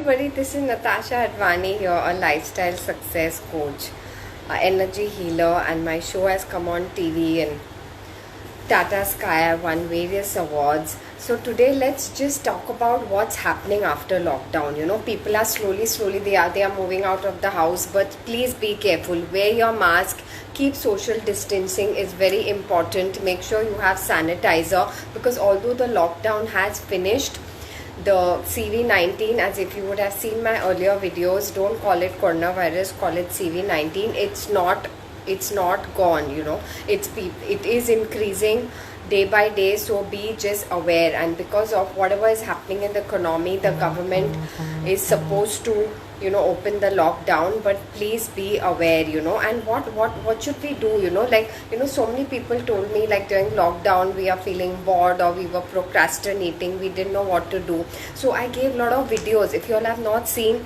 everybody, this is Natasha Advani here, a lifestyle success coach, energy healer, and my show has come on TV and Tata Sky. I won various awards. So today let's just talk about what's happening after lockdown. People are slowly they are moving out of the house, but please be careful. Wear your mask. Keep social distancing is very important. Make sure you have sanitizer, because although the lockdown has finished, the CV19, as if you would have seen my earlier videos, don't call it coronavirus, call it CV19. It's not gone. It is increasing day by day, so be just aware. And because of whatever is happening in the economy, the government is supposed to open the lockdown, but please be aware. And what should we do? So many people told me, like, during lockdown we are feeling bored, or we were procrastinating, we didn't know what to do. So I gave a lot of videos. If you all have not seen,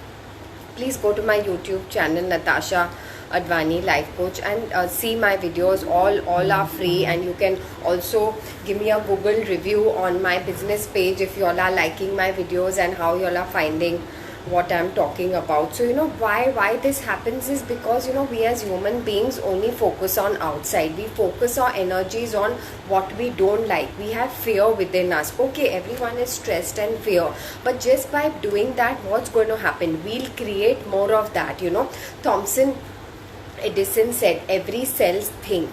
please go to my YouTube channel, Natasha Advani Life Coach, and see my videos. All are free, and you can also give me a Google review on my business page if you all are liking my videos and how you all are finding what I'm talking about. So why this happens is because we as human beings only focus on outside. We focus our energies on what we don't like. We have fear within us. Okay, everyone is stressed and fear, but just by doing that, what's going to happen? We'll create more of that. Thomson Edison said, every cell think.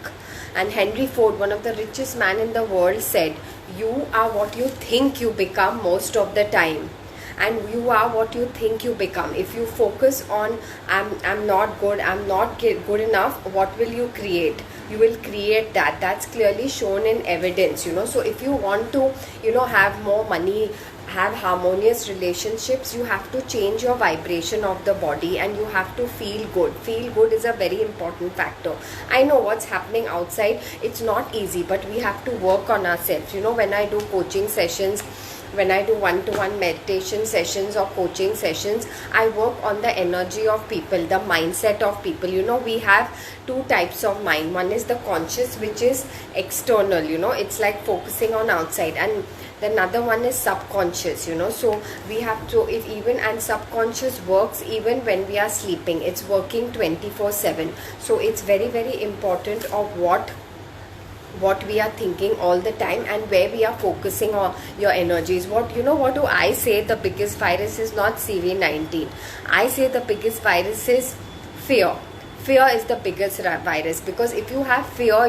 And Henry Ford, one of the richest man in the world, said, you are what you think you become most of the time, and you are what you think you become. If you focus on I'm not good, I'm not good enough, what will you create? You will create that. That's clearly shown in evidence. So if you want to have more money, have harmonious relationships, you have to change your vibration of the body, and you have to feel good. Feel good is a very important factor. I know what's happening outside, it's not easy, but we have to work on ourselves. When I do coaching sessions, when I do one-to-one meditation sessions or coaching sessions, I work on the energy of people, the mindset of people. We have two types of mind. One is the conscious, which is external, it's like focusing on outside, and the another one is subconscious. So we have to, and subconscious works even when we are sleeping. It's working 24/7. So it's very, very important of what we are thinking all the time, and where we are focusing on your energies. What do I say? The biggest virus is not CV19. I say the biggest virus is fear. Fear is the biggest virus, because if you have fear,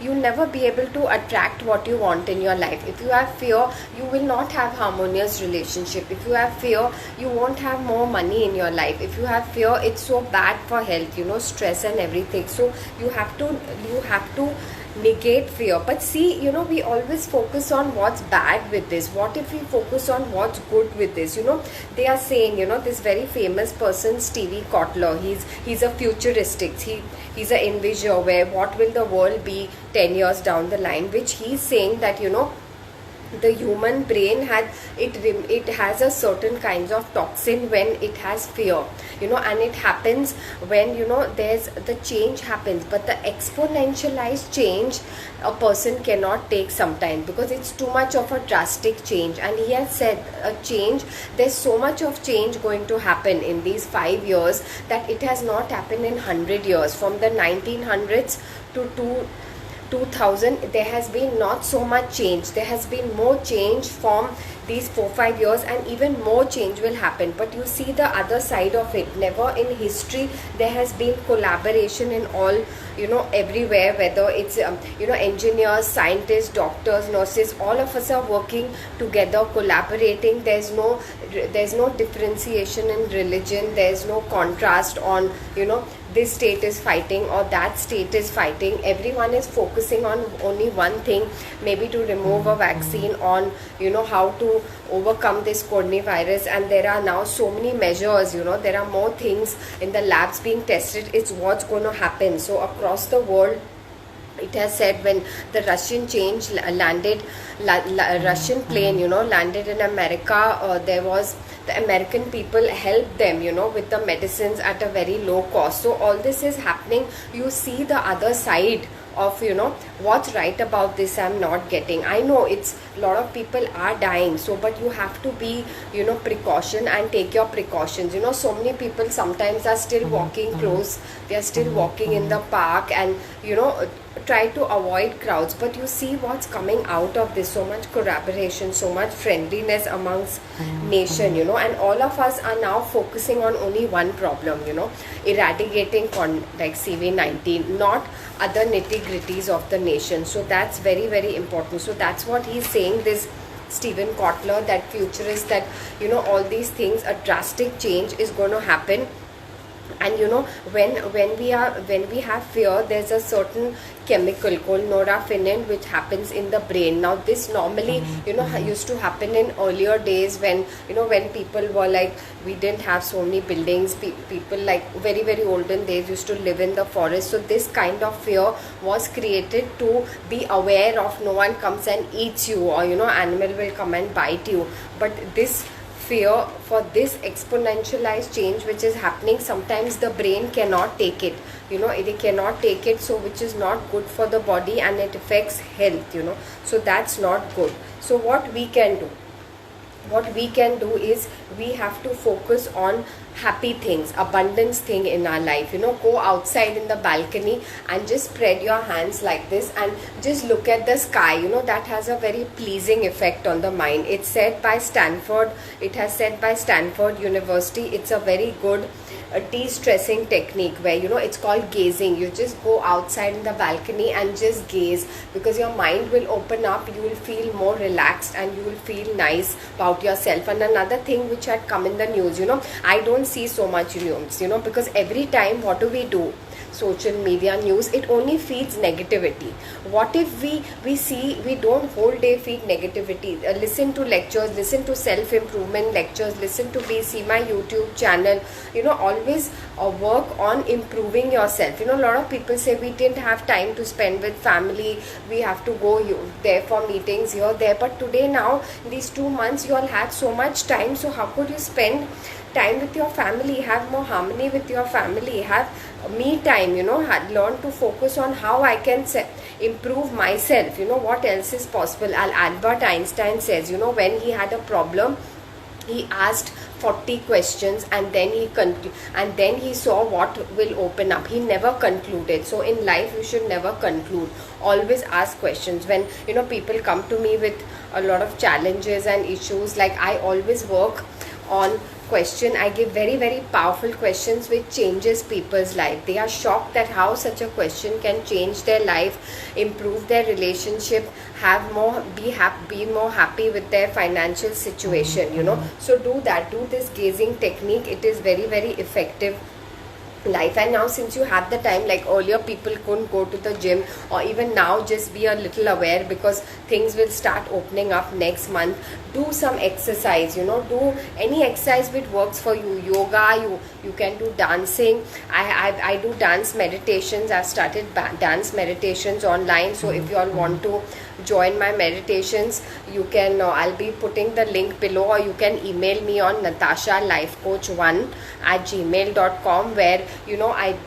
you'll never be able to attract what you want in your life. If you have fear, you will not have harmonious relationship. If you have fear, you won't have more money in your life. If you have fear, it's so bad for health, stress and everything. So you have to negate fear. But see, we always focus on what's bad with this. What if we focus on what's good with this? They are saying, this very famous person, Stevie Kotler, he's a futuristic, he's an envisioner, where what will the world be 10 years down the line, which he's saying that the human brain has a certain kinds of toxin when it has fear, and it happens when there's the change happens, but the exponentialized change a person cannot take sometimes, because it's too much of a drastic change. And he has said there's so much of change going to happen in these 5 years that it has not happened in 100 years. From the 1900s to 2000, there has been not so much change. There has been more change from these 4-5 years, and even more change will happen. But you see the other side of it. Never in history there has been collaboration in all, everywhere, whether it's engineers, scientists, doctors, nurses, all of us are working together, collaborating. There's no differentiation in religion. There's no contrast on this state is fighting or that state is fighting. Everyone is focusing on only one thing, maybe to remove a vaccine, on how to overcome this coronavirus. And there are now so many measures, there are more things in the labs being tested. It's what's going to happen. So across the world, it has said, when the Russian Russian plane landed in America, there was the American people helped them with the medicines at a very low cost. So all this is happening. You see the other side of what's right about this I'm not getting. I know it's lot of people are dying. So but you have to be, precaution and take your precautions. So many people sometimes are still walking close, they are still walking in the park, and try to avoid crowds. But you see what's coming out of this, so much collaboration, so much friendliness amongst nation, and all of us are now focusing on only one problem, eradicating like CV-19, not other nitty-gritties of the nation. So that's very, very important. So that's what he's saying, this Steven Kotler, that futurist, that all these things, a drastic change is going to happen. And when we have fear, there's a certain chemical called norepinephrine which happens in the brain. Now this normally used to happen in earlier days, when when people were like, we didn't have so many buildings, people like very, very olden days used to live in the forest. So this kind of fear was created to be aware of no one comes and eats you, or animal will come and bite you. But this fear for this exponentialized change which is happening, sometimes the brain cannot take it, it cannot take it, so which is not good for the body, and it affects health, so that's not good. So what we can do is, we have to focus on happy things, abundance thing in our life. Go outside in the balcony and just spread your hands like this and just look at the sky. That has a very pleasing effect on the mind. It has said by Stanford University, it's a very good de-stressing technique, where it's called gazing. You just go outside in the balcony and just gaze, because your mind will open up, you will feel more relaxed, and you will feel nice about yourself. And another thing which had come in the news, I don't see so much news, because every time what do? Social media news, it only feeds negativity. What if we don't whole day feed negativity? Listen to lectures, listen to self-improvement lectures, listen to see my YouTube channel, always work on improving yourself. A lot of people say, we didn't have time to spend with family, we have to go there for meetings here, there. But today, now, these 2 months, you all had so much time, so how could you spend time with your family, have more harmony with your family, have me time, learn to focus on how I can improve myself, what else is possible. Albert Einstein says, when he had a problem, he asked 40 questions, and then he saw what will open up. He never concluded. So in life, you should never conclude, always ask questions. When people come to me with a lot of challenges and issues, like, I always work on question. I give very, very powerful questions which changes people's life. They are shocked that how such a question can change their life, improve their relationship, be more happy with their financial situation. So do this gazing technique. It is very, very effective life. And now, since you have the time, like earlier people couldn't go to the gym, or even now, just be a little aware, because things will start opening up next month. Do some exercise, do any exercise which works for you. Yoga, you can do dancing. I do dance meditations. I've started dance meditations online, so if you all want to join my meditations, you can, I'll be putting the link below, or you can email me on natashalifecoach1@gmail.com, where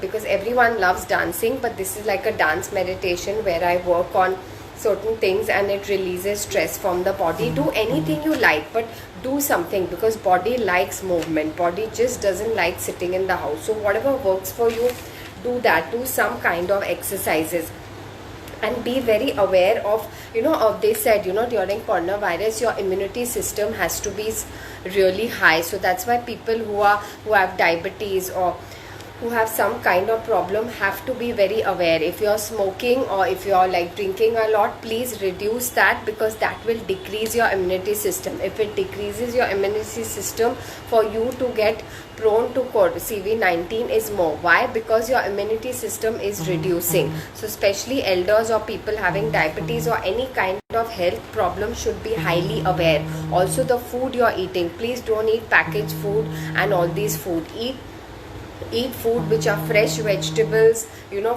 because everyone loves dancing, but this is like a dance meditation where I work on certain things and it releases stress from the body. Do anything you like, but do something, because body likes movement. Body just doesn't like sitting in the house. So whatever works for you, do that. Do some kind of exercises. And be very aware of, they said, during coronavirus, your immunity system has to be really high. So that's why people who have diabetes, or who have some kind of problem, have to be very aware. If you're smoking, or if you're like drinking a lot, please reduce that, because that will decrease your immunity system. If it decreases your immunity system, for you to get prone to CV-19 is more. Why? Because your immunity system is reducing. So especially elders or people having diabetes or any kind of health problem should be highly aware. Also, the food you're eating, please don't eat packaged food and all these food. Eat food which are fresh vegetables,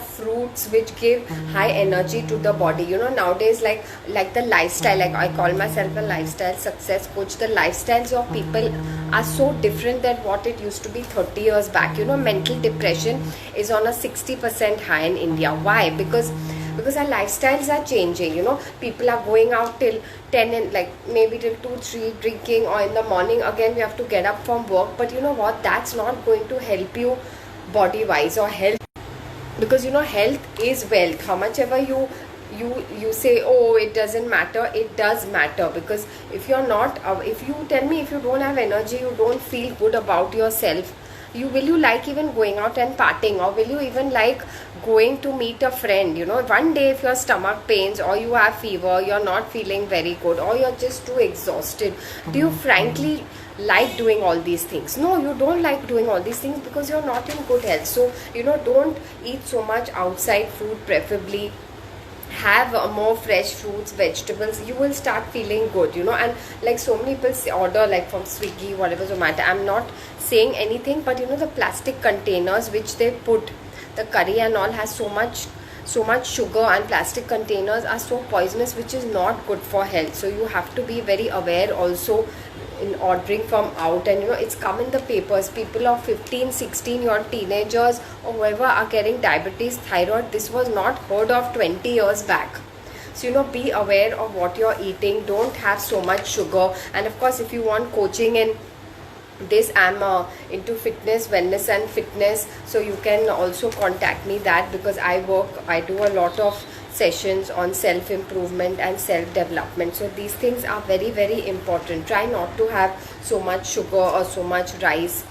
fruits which give high energy to the body. Nowadays, like the lifestyle, like I call myself a lifestyle success coach, the lifestyles of people are so different than what it used to be 30 years back. Mental depression is on a 60% high in India. Why? Because because our lifestyles are changing. People are going out till 10 and like maybe till 2 3 drinking, or in the morning again we have to get up from work. But you know what, that's not going to help you body wise or health, because health is wealth. How much ever you say, oh, it doesn't matter, it does matter. Because if you're not if you tell me, if you don't have energy, you don't feel good about yourself, will you like even going out and partying, or will you even like going to meet a friend? One day if your stomach pains, or you have fever, you're not feeling very good, or you're just too exhausted, do you frankly like doing all these things? No, you don't like doing all these things, because you're not in good health. So don't eat so much outside food. Preferably have more fresh fruits, vegetables. You will start feeling good. And like so many people order like from Swiggy, whatever, Zomato. I'm not saying anything, but the plastic containers which they put the curry and all has so much sugar, and plastic containers are so poisonous, which is not good for health. So you have to be very aware also in ordering from out. And it's come in the papers, people of 15 16, your teenagers or whoever are getting diabetes, thyroid. This was not heard of 20 years back. So be aware of what you're eating. Don't have so much sugar. And of course, if you want coaching in this, I'm into fitness, wellness and fitness, so you can also contact me that, because I do a lot of sessions on self-improvement and self-development. So these things are very, very important. Try not to have so much sugar or so much rice,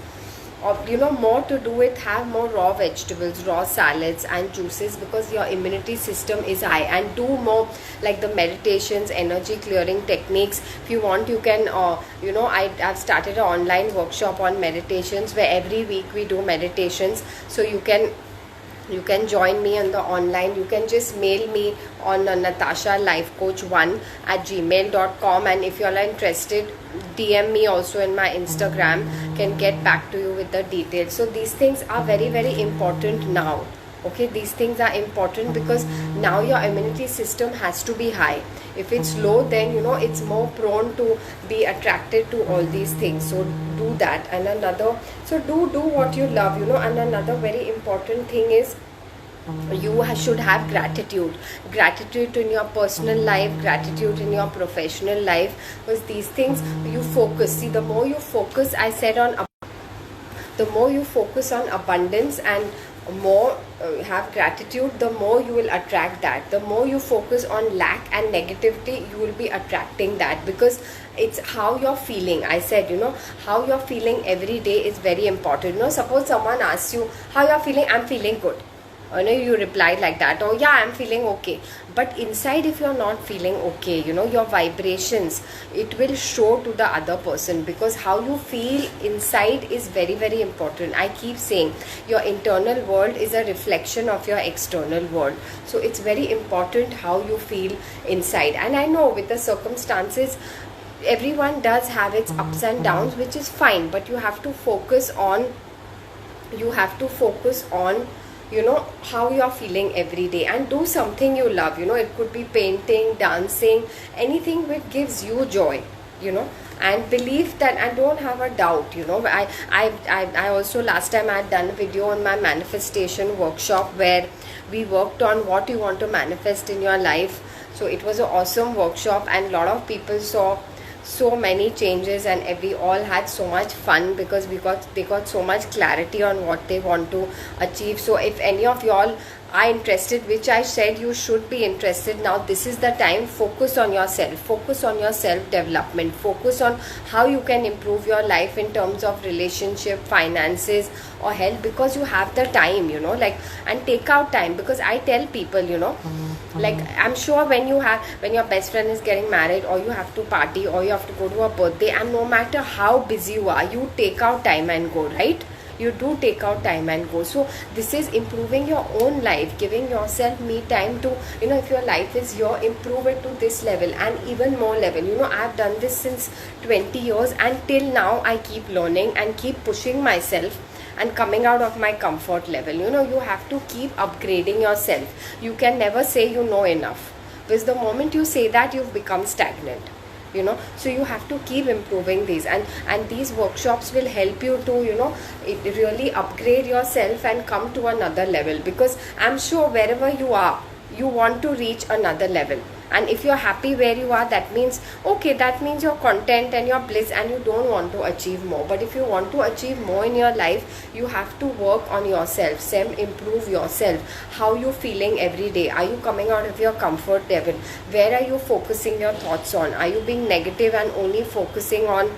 or more to do with have more raw vegetables, raw salads and juices, because your immunity system is high. And do more like the meditations, energy clearing techniques. If you want, you can I've started an online workshop on meditations, where every week we do meditations. So you can join me on the online. You can just mail me on natashalifecoach1@gmail.com, and if you are interested, DM me also in my Instagram. Can get back to you with the details. So these things are very, very important now. Okay, these things are important because now your immunity system has to be high. If it's low, then it's more prone to be attracted to all these things. So do that. And do what you love. And another very important thing is, you should have gratitude in your personal life, gratitude in your professional life, because these things you focus. See, the more you focus, I said, the more you focus on abundance and more have gratitude, the more you will attract that. The more you focus on lack and negativity, you will be attracting that, because it's how you're feeling. I said, how you're feeling every day is very important. Suppose someone asks you how you're feeling. I'm feeling good. You replied like that, oh yeah, I'm feeling okay. But inside, if you're not feeling okay, your vibrations, it will show to the other person, because how you feel inside is very, very important. I keep saying your internal world is a reflection of your external world. So it's very important how you feel inside. And I know with the circumstances, everyone does have its ups and downs, which is fine, but you have to focus on how you're feeling every day, and do something you love. It could be painting, dancing, anything which gives you joy, and believe that, and don't have a doubt. I also, last time I had done a video on my manifestation workshop, where we worked on what you want to manifest in your life. So it was an awesome workshop, and a lot of people saw so many changes, and we all had so much fun, because they got so much clarity on what they want to achieve. So if any of y'all are interested, which I said you should be interested, now this is the time. Focus on yourself, focus on your self development, focus on how you can improve your life in terms of relationship, finances or health, because you have the time, and take out time. Because I tell people, like, I'm sure when your best friend is getting married, or you have to party, or you have to go to a birthday, and no matter how busy you are, you take out time and go, right? You do take out time and go. So this is improving your own life, giving yourself me time to, if your life is here, improve it to this level and even more level. I've done this since 20 years, and till now I keep learning and keep pushing myself and coming out of my comfort level. You have to keep upgrading yourself. You can never say you know enough, because the moment you say that, you've become stagnant. So you have to keep improving these, and these workshops will help you to really upgrade yourself and come to another level. Because I'm sure wherever you are, you want to reach another level. And if you're happy where you are, that means, okay, that means you're content and you're bliss and you don't want to achieve more. But if you want to achieve more in your life, you have to work on yourself, improve yourself. How you feeling every day? Are you coming out of your comfort level? Where are you focusing your thoughts on? Are you being negative and only focusing on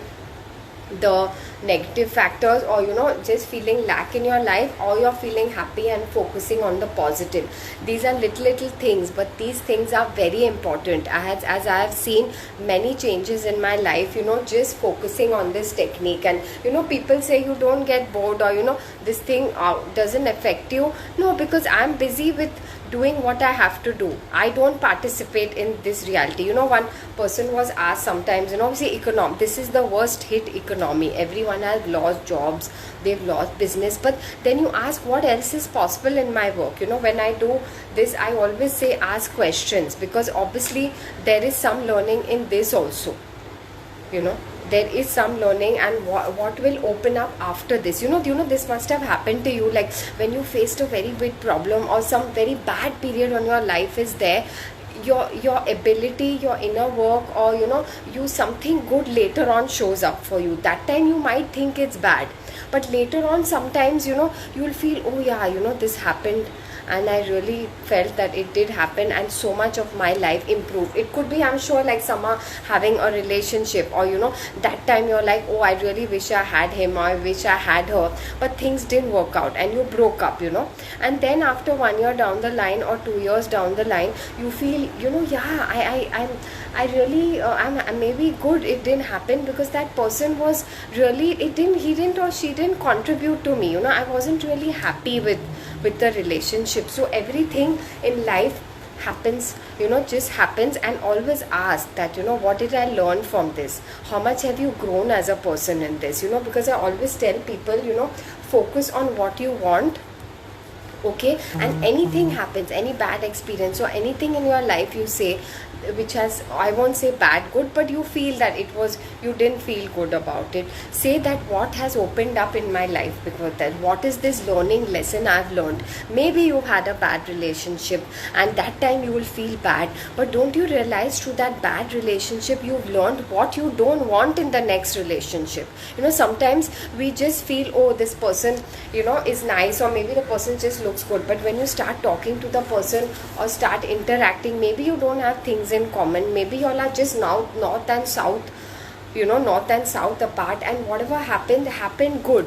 the negative factors, or just feeling lack in your life, or you're feeling happy and focusing on the positive? These are little things, but these things are very important. As I have seen many changes in my life, just focusing on this technique. And people say you don't get bored, or this thing doesn't affect you. No, because I'm busy with doing what I have to do. I don't participate in this reality. One person was asked sometimes, see, this is the worst hit economy. Everyone has lost jobs, they've lost business. But then you ask, what else is possible in my work? When I do this, I always say ask questions, because obviously there is some learning in this also. There is some learning, and what will open up after this. This must have happened to you, like when you faced a very big problem or some very bad period on your life is there, your ability, your inner work, or you something good later on shows up for you. That time you might think it's bad, but later on sometimes you'll feel, oh yeah, this happened and I really felt that it did happen, and so much of my life improved. It could be, I'm sure, like someone having a relationship, or that time you're like, oh, I really wish I had him, or I wish I had her, but things didn't work out and you broke up, and then after 1 year down the line or 2 years down the line, you feel, yeah, I really I'm maybe good it didn't happen, because that person was really, he didn't or she didn't contribute to me. I wasn't really happy with the relationship. So everything in life happens, just happens. And always ask that, what did I learn from this? How much have you grown as a person in this? Because I always tell people, focus on what you want. Okay, and anything happens, any bad experience or anything in your life you say, which has, I won't say bad, good, but you feel that you didn't feel good about it, say that what has opened up in my life because that, what is this learning lesson I've learned? Maybe you've had a bad relationship and that time you will feel bad, but don't you realize through that bad relationship you've learned what you don't want in the next relationship? Sometimes we just feel, oh, this person is nice, or maybe the person just looks good, but when you start talking to the person or start interacting, maybe you don't have things in common, maybe you all are just north and south apart, and whatever happened good,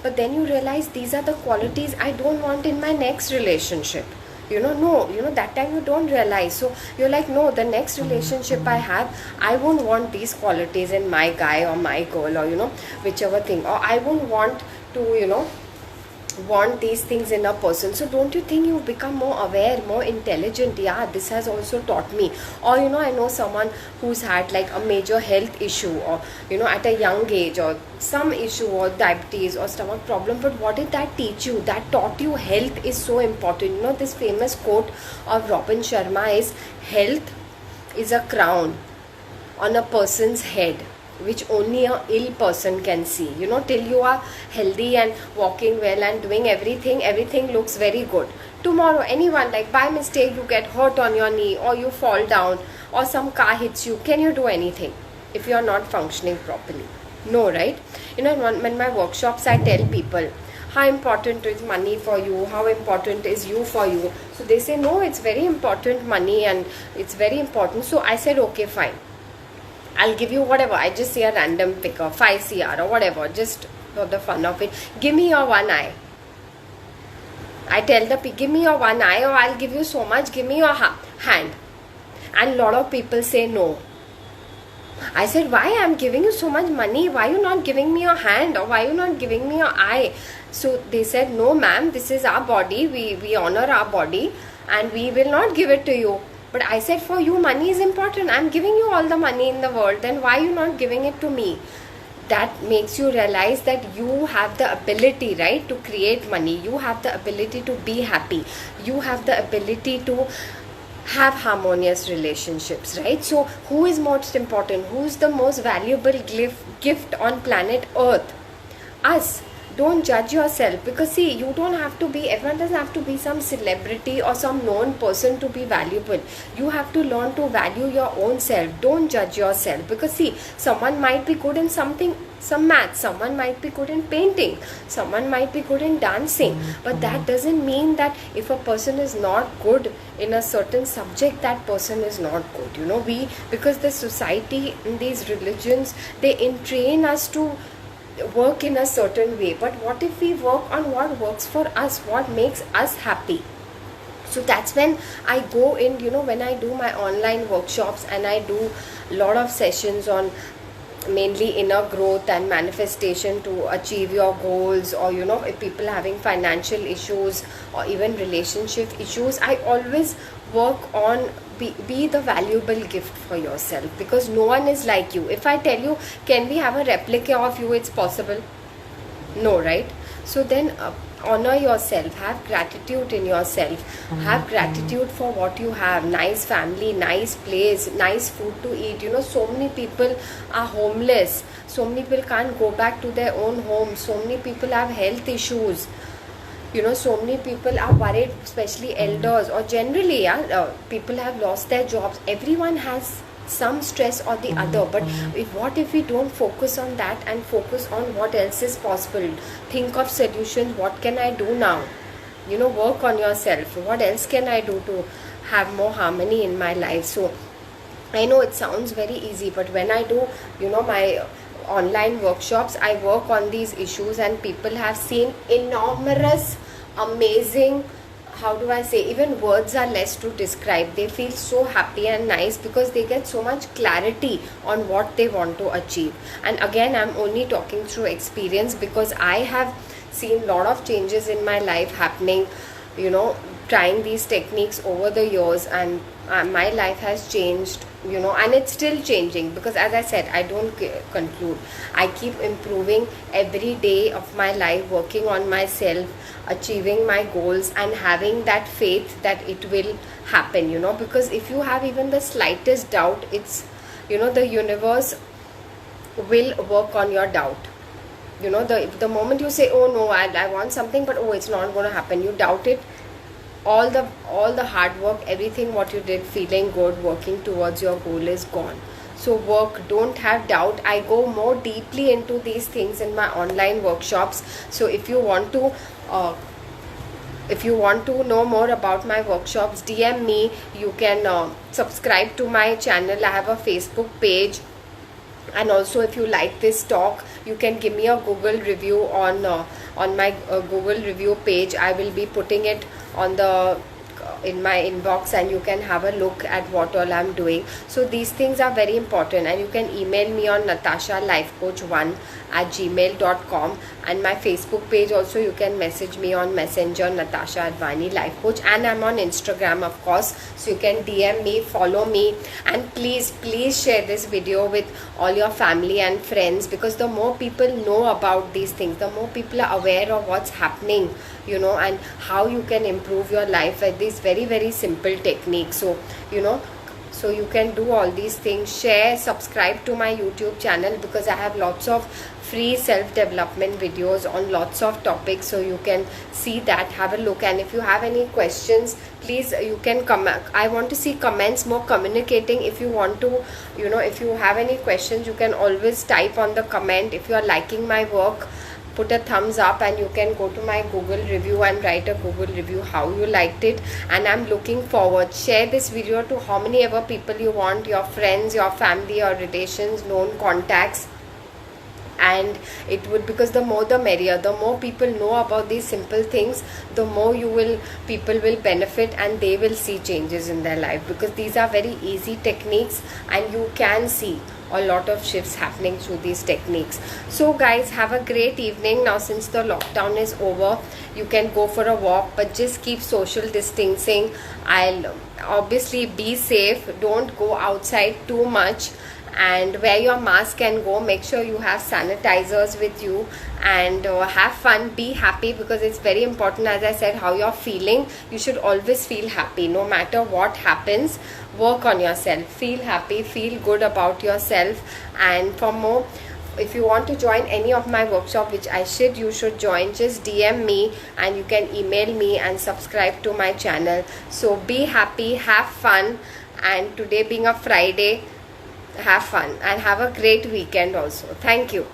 but then you realize these are the qualities I don't want in my next relationship. That time you don't realize. So you're like, no, the next relationship I have, I won't want these qualities in my guy or my girl, or whichever thing, or I won't want to want these things in a person. So don't you think you become more aware, more intelligent? Yeah, this has also taught me. Or I know someone who's had like a major health issue, or at a young age, or some issue, or diabetes or stomach problem, but what did that teach you? That taught you health is so important. This famous quote of Robin Sharma is, health is a crown on a person's head which only a ill person can see. Till you are healthy and walking well and doing everything looks very good. Tomorrow, anyone, like by mistake you get hurt on your knee, or you fall down, or some car hits you, can you do anything if you are not functioning properly? No, right? When my workshops, I tell people, how important is money for you, how important is you for you? So they say, no, it's very important, money, and it's very important. So I said, okay, fine, I'll give you whatever. I just say a random figure, 5 CR or whatever, just for the fun of it. Give me your one eye. I tell the people, give me your one eye, or I'll give you so much, give me your hand. And a lot of people say no. I said, why? I'm giving you so much money, why are you not giving me your hand, or why are you not giving me your eye? So they said, no ma'am, this is our body, we honor our body, and we will not give it to you. But I said, for you money is important, I'm giving you all the money in the world, then why are you not giving it to me? That makes you realize that you have the ability, right, to create money. You have the ability to be happy. You have the ability to have harmonious relationships, right? So who is most important? Who is the most valuable gift on planet Earth? Us. Don't judge yourself, because see, you don't have to be, everyone doesn't have to be some celebrity or some known person to be valuable. You have to learn to value your own self. Don't judge yourself, because see, someone might be good in something, some math, someone might be good in painting, someone might be good in dancing, but that doesn't mean that if a person is not good in a certain subject, that person is not good. You know, because the society in these religions, they entrain us to work in a certain way. But what if we work on what works for us, what makes us happy? So that's when I go in, you know, when I do my online workshops and I do a lot of sessions on mainly inner growth and manifestation to achieve your goals, or you know, if people having financial issues or even relationship issues, I always work on be the valuable gift for yourself, because no one is like you. If I tell you, can we have a replica of you, it's possible? No, right? So then honor yourself, have gratitude in yourself, have gratitude for what you have, nice family, nice place, nice food to eat. You know, so many people are homeless, so many people can't go back to their own homes, so many people have health issues, you know, so many people are worried, especially elders, or generally, people have lost their jobs. Everyone has some stress or the other, but what if we don't focus on that and focus on what else is possible? Think of solutions. What can I do now? You know, work on yourself. What else can I do to have more harmony in my life? So I know it sounds very easy, but when I do, you know, my online workshops, I work on these issues, and people have seen enormous, amazing, how do I say, even words are less to describe. They feel so happy and nice because they get so much clarity on what they want to achieve. And again, I'm only talking through experience, because I have seen a lot of changes in my life happening, you know, trying these techniques over the years, and my life has changed, you know, and it's still changing, because as I said, I don't conclude. I keep improving every day of my life, working on myself, achieving my goals, and having that faith that it will happen, you know, because if you have even the slightest doubt, it's, you know, the universe will work on your doubt. You know, the moment you say, oh no, I want something, but oh, it's not going to happen, you doubt it, all the hard work, everything what you did, feeling good, working towards your goal, is gone. So work, don't have doubt. I go more deeply into these things in my online workshops. So if you want to know more about my workshops, DM me. You can subscribe to my channel. I have a Facebook page. And also, if you like this talk, you can give me a Google review on my Google review page. I will be putting it on the in my inbox, and you can have a look at what all I'm doing. So these things are very important, and you can email me on natashalifecoach1@gmail.com, and my Facebook page also, you can message me on Messenger, Natasha Advani Life Coach, and I'm on Instagram, of course, so you can DM me, follow me, and please share this video with all your family and friends, because the more people know about these things, the more people are aware of what's happening, you know, and how you can improve your life with these very, very simple techniques. So, you know, so you can do all these things. Share, subscribe to my YouTube channel, because I have lots of free self-development videos on lots of topics, so you can see that, have a look. And if you have any questions, please, you can come. I want to see comments, more communicating. If you want to, you know, if you have any questions, you can always type on the comment. If you are liking my work, put a thumbs up, and you can go to my Google review and write a Google review how you liked it. And I'm looking forward. Share this video to how many ever people you want, your friends, your family, your relations, known contacts. And it would, because the more the merrier, the more people know about these simple things, the more people will benefit, and they will see changes in their life, because these are very easy techniques, and you can see a lot of shifts happening through these techniques. So guys, have a great evening. Now since the lockdown is over, you can go for a walk, but just keep social distancing. I'll obviously be safe, don't go outside too much, and wear your mask and go. Make sure you have sanitizers with you, and have fun, be happy, because it's very important, as I said, how you're feeling. You should always feel happy no matter what happens. Work on yourself, feel happy, feel good about yourself. And for more if you want to join any of my workshop, which you should join, just DM me and you can email me and subscribe to my channel. So be happy, have fun, and today being a Friday, have fun and have a great weekend also. Thank you.